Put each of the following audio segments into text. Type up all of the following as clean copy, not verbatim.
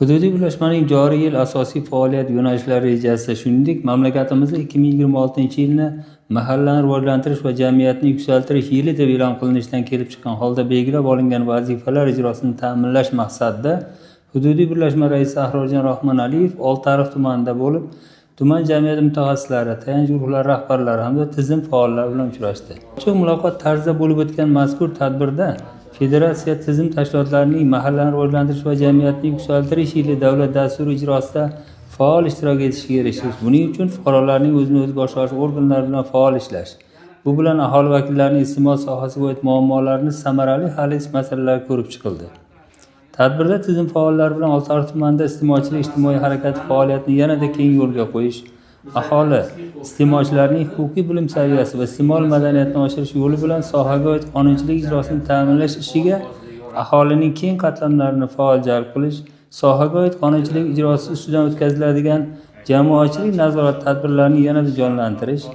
Hududiy birlashmaning joriy yil asosiy faoliyat yo'nalishlari rejasida, shuningdek, mamlakatimizda 2026-yilni mahallani rivojlantirish va jamiyatni yuksaltirish yili deb e'lon qilinishidan kelib chiqqan holda belgilab olingan vazifalar ijrosini ta'minlash maqsadida hududiy birlashma raisi Ahrorjon Rahmonaliyev Oltiariq tumanida bo'lib, tuman jamiyati mutaxassislari, tayanch guruhlar rahbarlari hamda tizim faollari bilan uchrashdi. Ochiq muloqot tarzida bo'lib o'tgan mazkur tadbirda Federatsiya tizim tashkilotlarining mahallani rivojlantirish va jamiyatni yuksaltirish yili davlat dasturi ijrosida faol ishtirok etishiga erishish, buning uchun fuqarolarning o'zini o'zi boshqarish organlari bilan faol ishlash, bu bilan aholi vakillarining iste'mol sohasiga oid muammolarini samarali hal etish masalalari ko'rib chiqildi. Tadbirda tizim faollari bilan Oltiariq tumanida iste'molchilik ijtimoiy harakati faoliyatini yanada keng yo'lga qo'yish, aholi, iste'molchilarning huquqiy bilim saviyasi va iste'mol madaniyatini oshirish yo'li bilan sohaga oid qonunchilik ijrosini ta'minlash ishiga aholining keng qatlamlarini faol jalb qilish, sohaga oid qonunchilik ijrosi ustidan o'tkaziladigan jamoatchilik nazorat tadbirlarini yanada jonlantirish,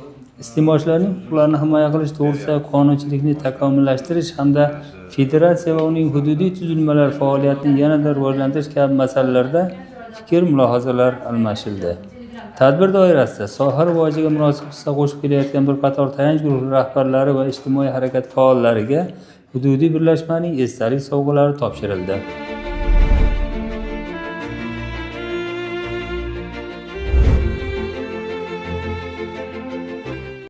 iste'molchilarning huquqlarini himoya qilish to'g'risidagi qonunchilikni takomillashtirish hamda federatsiya va uning hududiy tuzilmalari faoliyatini yanada rivojlantirish kabi masalalarda fikr-mulohazalar almashildi. Tadbir doirasida soha rivojiga munosib hissa qo'shib kelayotgan bir qator tayanch guruh rahbarlari va ijtimoiy harakat faollariga hududiy birlashmaning esdalik sovg'alari topshirildi.